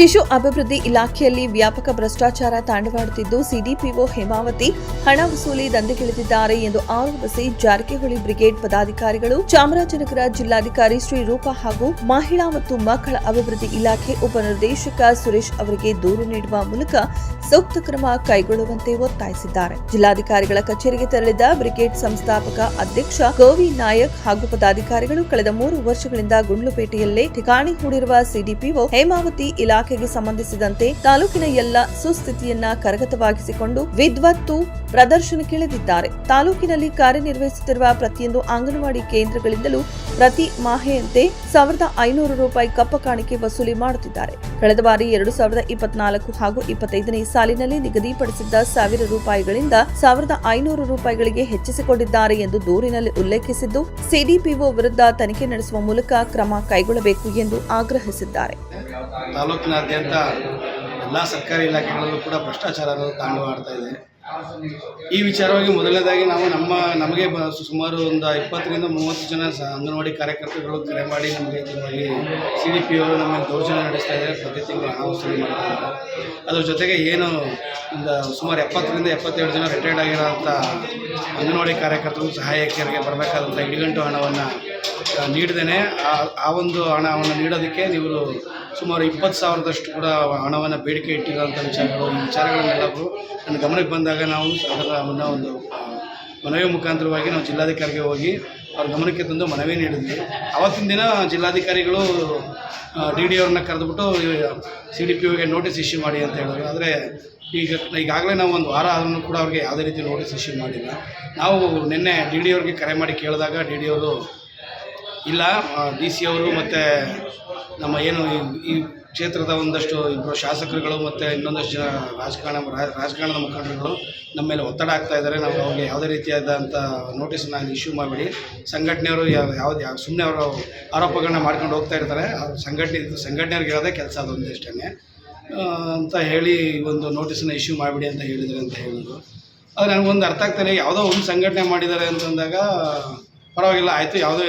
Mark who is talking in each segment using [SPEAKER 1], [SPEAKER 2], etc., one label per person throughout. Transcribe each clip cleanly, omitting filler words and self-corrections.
[SPEAKER 1] ಶಿಶು ಅಭಿವೃದ್ಧಿ ಇಲಾಖೆಯಲ್ಲಿ ವ್ಯಾಪಕ ಭ್ರಷ್ಟಾಚಾರ ತಾಂಡವಾಡುತ್ತಿದ್ದು ಸಿಡಿಪಿಒ ಹೇಮಾವತಿ ಹಣ ವಸೂಲಿ ದಂಧೆಗಿಳಿದಿದ್ದಾರೆ ಎಂದು ಆರೋಪಿಸಿ ಜಾರಕಿಹೊಳಿ ಬ್ರಿಗೇಡ್ ಪದಾಧಿಕಾರಿಗಳು ಚಾಮರಾಜನಗರ ಜಿಲ್ಲಾಧಿಕಾರಿ ಶ್ರೀರೂಪಾ ಹಾಗೂ ಮಹಿಳಾ ಮತ್ತು ಮಕ್ಕಳ ಅಭಿವೃದ್ಧಿ ಇಲಾಖೆ ಉಪನಿರ್ದೇಶಕ ಸುರೇಶ್ ಅವರಿಗೆ ದೂರು ನೀಡುವ ಮೂಲಕ ಸೂಕ್ತ ಕ್ರಮ ಕೈಗೊಳ್ಳುವಂತೆ ಒತ್ತಾಯಿಸಿದ್ದಾರೆ. ಜಿಲ್ಲಾಧಿಕಾರಿಗಳ ಕಚೇರಿಗೆ ತೆರಳಿದ ಬ್ರಿಗೇಡ್ ಸಂಸ್ಥಾಪಕ ಅಧ್ಯಕ್ಷ ಗೋವಿ ನಾಯಕ್ ಹಾಗೂ ಪದಾಧಿಕಾರಿಗಳು ಕಳೆದ 3 ವರ್ಷಗಳಿಂದ ಗುಂಡ್ಲುಪೇಟೆಯಲ್ಲೇ ಠಿಕಾಣಿ ಹೂಡಿರುವ ಸಿಡಿಪಿಒ ಹೇಮಾವತಿ ಇಲಾಖೆಗೆ ಸಂಬಂಧಿಸಿದಂತೆ ತಾಲೂಕಿನ ಎಲ್ಲ ಸುಸ್ಥಿತಿಯನ್ನ ಕರಗತವಾಗಿಸಿಕೊಂಡು ವಿದ್ವತ್ತು ಪ್ರದರ್ಶನಕ್ಕಿಳಿದಿದ್ದಾರೆ. ತಾಲೂಕಿನಲ್ಲಿ ಕಾರ್ಯನಿರ್ವಹಿಸುತ್ತಿರುವ ಪ್ರತಿಯೊಂದು ಅಂಗನವಾಡಿ ಕೇಂದ್ರಗಳಿಂದಲೂ ಪ್ರತಿ ಮಾಹೆಯಂತೆ 1,500 ರೂಪಾಯಿ ಕಪ್ಪ ಕಾಣಿಕೆ ವಸೂಲಿ ಮಾಡುತ್ತಿದ್ದಾರೆ. ಕಳೆದ ಬಾರಿ 2024 ಹಾಗೂ 25ನೇ ಸಾಲಿನಲ್ಲಿ ನಿಗದಿಪಡಿಸಿದ್ದ 1,000 ರೂಪಾಯಿಗಳಿಂದ 1,500 ರೂಪಾಯಿಗಳಿಗೆ ಹೆಚ್ಚಿಸಿಕೊಂಡಿದ್ದಾರೆ ಎಂದು ದೂರಿನಲ್ಲಿ ಉಲ್ಲೇಖಿಸಿದ್ದು, ಸಿಡಿಪಿಒ ವಿರುದ್ಧ ತನಿಖೆ ನಡೆಸುವ ಮೂಲಕ ಕ್ರಮ ಕೈಗೊಳ್ಳಬೇಕು ಎಂದು ಆಗ್ರಹಿಸಿದ್ದಾರೆ.
[SPEAKER 2] ತಾಲೂಕಿನಾದ್ಯಂತ ಎಲ್ಲ ಸರ್ಕಾರಿ ಇಲಾಖೆಗಳಲ್ಲೂ ಕೂಡ ಭ್ರಷ್ಟಾಚಾರ ತಾಂಡವಾಡ್ತಾ ಇದೆ. ಈ ವಿಚಾರವಾಗಿ ಮೊದಲನೇದಾಗಿ ನಮಗೆ ಸುಮಾರು ಒಂದು 20ರಿಂದ 30 ಜನ ಅಂಗನವಾಡಿ ಕಾರ್ಯಕರ್ತರುಗಳು ಕರೆ ಮಾಡಿ ನಮಗೆ ಸಿಡಿಪಿಒ ನಮ್ಮ ದೌರ್ಜನ್ಯ ನಡೆಸ್ತಾ ಇದ್ದಾರೆ. ಪ್ರತಿ ತಿಂಗಳು ಹಣ ವಸೂಲಿ ಮಾಡ್ತಾ ಇದ್ದಾರೆ. ಅದ್ರ ಜೊತೆಗೆ ಏನು ಒಂದು ಸುಮಾರು 70ರಿಂದ 77 ಜನ ರಿಟೈರ್ಡ್ ಆಗಿರೋಂಥ ಅಂಗನವಾಡಿ ಕಾರ್ಯಕರ್ತರು ಸಹಾಯಕಿಯರಿಗೆ ಬರಬೇಕಾದಂಥ ಇಡಗಂಟು ಹಣವನ್ನು ನೀಡದೇನೆ ಆ ಒಂದು ಹಣವನ್ನು ನೀಡೋದಕ್ಕೆ ನೀವು ಸುಮಾರು 20,000ದಷ್ಟು ಕೂಡ ಹಣವನ್ನು ಬೇಡಿಕೆ ಇಟ್ಟಿರೋಂಥ ವಿಚಾರಗಳನ್ನೆಲ್ಲರೂ ನನ್ನ ಗಮನಕ್ಕೆ ಬಂದಾಗ ನಾವು ಅದರ ಒಂದು ಮನವಿ ಮುಖಾಂತರವಾಗಿ ನಾವು ಜಿಲ್ಲಾಧಿಕಾರಿಗೆ ಹೋಗಿ ಅವ್ರ ಗಮನಕ್ಕೆ ತಂದು ಮನವಿ ನೀಡಿದ್ವಿ. ಆವತ್ತಿನ ದಿನ ಜಿಲ್ಲಾಧಿಕಾರಿಗಳು DD ಅವ್ರನ್ನ ಕರೆದುಬಿಟ್ಟು ಸಿಡಿಪಿಒಗೆ ನೋಟಿಸ್ ಇಶ್ಯೂ ಮಾಡಿ ಅಂತ ಹೇಳಿದ್ರು. ಆದರೆ ಈಗಾಗಲೇ ನಾವು ಒಂದು ವಾರ ಆದ್ರೂ ಕೂಡ ಅವ್ರಿಗೆ ಯಾವುದೇ ರೀತಿ ನೋಟಿಸ್ ಇಶ್ಯೂ ಮಾಡಿಲ್ಲ. ನಾವು ನಿನ್ನೆ DD ಅವ್ರಿಗೆ ಕರೆ ಮಾಡಿ ಕೇಳಿದಾಗ DD ಅವರು ಇಲ್ಲ, DC ಅವರು ಮತ್ತು ನಮ್ಮ ಏನು ಈ ಕ್ಷೇತ್ರದ ಒಂದಷ್ಟು ಇಬ್ಬರು ಶಾಸಕರುಗಳು ಮತ್ತು ಇನ್ನೊಂದಷ್ಟು ಜನ ರಾಜಕಾರಣದ ಮುಖಂಡರುಗಳು ನಮ್ಮ ಮೇಲೆ ಒತ್ತಡ ಆಗ್ತಾ ಇದ್ದಾರೆ. ನಾವು ಅವ್ರಿಗೆ ಯಾವುದೇ ರೀತಿಯಾದಂಥ ನೋಟಿಸನ್ನ ಇಶ್ಯೂ ಮಾಡಿಬಿಡಿ, ಸಂಘಟನೆಯವರು ಸುಮ್ಮನೆ ಅವರು ಆರೋಪಗಳನ್ನ ಮಾಡ್ಕೊಂಡು ಹೋಗ್ತಾ ಇರ್ತಾರೆ, ಸಂಘಟನೆಯವ್ರಿಗೆ ಹೇಳೋದೇ ಕೆಲಸ ಅದೊಂದಷ್ಟೇ ಅಂತ ಹೇಳಿ ಒಂದು ನೋಟಿಸನ್ನು ಇಶ್ಯೂ ಮಾಡಿಬಿಡಿ ಅಂತ ಹೇಳಿದ್ರು. ಆದರೆ ನನಗೊಂದು ಅರ್ಥ ಆಗ್ತಾಯಿಲ್ಲ, ಯಾವುದೋ ಒಂದು ಸಂಘಟನೆ ಮಾಡಿದ್ದಾರೆ ಅಂತಂದಾಗ ಪರವಾಗಿಲ್ಲ, ಆಯಿತು, ಯಾವುದೋ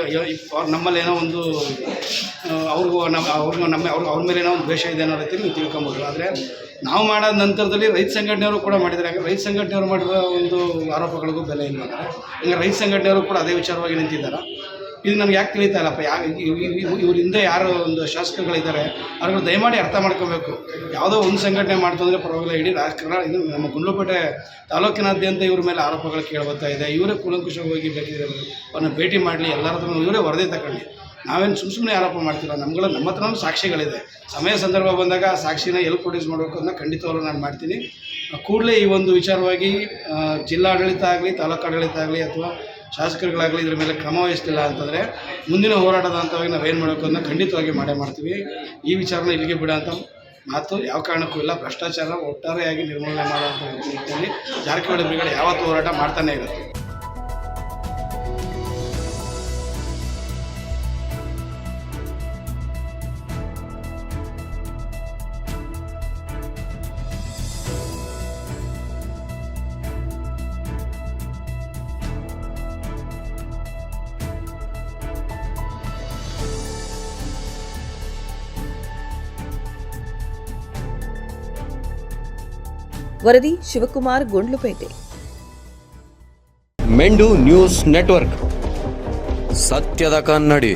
[SPEAKER 2] ನಮ್ಮಲ್ಲಿ ಏನೋ ಒಂದು ಅವ್ರ ಮೇಲೆ ಏನೋ ಒಂದು ದ್ವೇಷ ಇದೆ ಅನ್ನೋ ರೀತಿ ನೀವು ತಿಳ್ಕೊಬೋದು. ಆದರೆ ನಾವು ಮಾಡೋ ನಂತರದಲ್ಲಿ ರೈತ ಸಂಘಟನೆಯವರು ಕೂಡ ಮಾಡಿದ್ದಾರೆ. ಹಾಗೆ ರೈತ ಸಂಘಟನೆಯವರು ಮಾಡಿರೋ ಒಂದು ಆರೋಪಗಳಿಗೂ ಬೆಲೆ ಇಲ್ಲ. ಹಂಗೆ ರೈತ ಸಂಘಟನೆಯವರು ಕೂಡ ಅದೇ ವಿಚಾರವಾಗಿ ನಿಂತಿದ್ದಾರೆ. ಇದು ನಮ್ಗೆ ಯಾಕೆ ತಿಳಿತಾ ಇಲ್ಲಪ್ಪ, ಇವ್ರ ಹಿಂದೆ ಯಾರು ಒಂದು ಶಾಸಕರುಗಳಿದ್ದಾರೆ ಅವ್ರುಗಳು ದಯಮಾಡಿ ಅರ್ಥ ಮಾಡ್ಕೋಬೇಕು. ಯಾವುದೋ ಒಂದು ಸಂಘಟನೆ ಮಾಡ್ತಂದರೆ ಪರವಾಗಿಲ್ಲ, ಇಡೀ ರಾಜಕಾರಣ ಇದು ನಮ್ಮ ಗುಂಡ್ಲುಪೇಟೆ ತಾಲೂಕಿನಾದ್ಯಂತ ಇವ್ರ ಮೇಲೆ ಆರೋಪಗಳು ಕೇಳ್ಬರ್ತಾ ಇದೆ. ಇವರೇ ಕೂಲಂಕುಷವಾಗಿ ಬೇಕಿದ್ರೆ ಅವ್ರನ್ನ ಭೇಟಿ ಮಾಡಲಿ, ಎಲ್ಲರ ಹತ್ರ ಇವರೇ ವರದಿ ತಗೊಳ್ಳಿ. ನಾವೇನು ಸುಮ್ಮನೆ ಆರೋಪ ಮಾಡ್ತಿಲ್ಲ. ನಮ್ಮ ಹತ್ರನೂ ಸಾಕ್ಷಿಗಳಿದೆ. ಸಮಯ ಸಂದರ್ಭ ಬಂದಾಗ ಆ ಸಾಕ್ಷಿನ ಎಲ್ಲಿ ಪ್ರೊಡ್ಯೂಸ್ ಮಾಡಬೇಕು ಅಂತ ಖಂಡಿತವಾಗ್ಲೂ ನಾನು ಮಾಡ್ತೀನಿ. ಕೂಡಲೇ ಈ ಒಂದು ವಿಚಾರವಾಗಿ ಜಿಲ್ಲಾಡಳಿತ ಆಗಲಿ, ತಾಲೂಕು ಆಡಳಿತ ಆಗಲಿ ಅಥವಾ ಶಾಸಕರುಗಳಾಗಲಿ ಇದ್ರ ಮೇಲೆ ಕ್ರಮ ವಹಿಸ್ತಿಲ್ಲ ಅಂತಂದರೆ ಮುಂದಿನ ಹೋರಾಟದ ಹಂತವಾಗಿ ನಾವೇನು ಮಾಡಬೇಕು ಅಂತ ಖಂಡಿತವಾಗಿ ಮಾಡ್ತೀವಿ. ಈ ವಿಚಾರನ ಇಲ್ಲಿಗೆ ಬಿಡೋ ಅಂತ ಮಾತು ಯಾವ ಕಾರಣಕ್ಕೂ ಇಲ್ಲ. ಭ್ರಷ್ಟಾಚಾರ ಒಟ್ಟಾರೆಯಾಗಿ ನಿರ್ಮೂಲನೆ ಮಾಡುವಂಥ ನಿಟ್ಟಿನಲ್ಲಿ ಜಾರಕಿಹೊಳಿ ಬ್ರಿಗೇಡ್ ಯಾವತ್ತೂ ಹೋರಾಟ ಮಾಡ್ತಾನೆ ಇರುತ್ತೆ.
[SPEAKER 1] ವರದಿ ಶಿವಕುಮಾರ್, ಗುಂಡ್ಲುಪೇಟೆ.
[SPEAKER 3] ಮೆಂಡು ನ್ಯೂಸ್ ನೆಟ್ವರ್ಕ್, ಸತ್ಯದ ಕನ್ನಡಿ.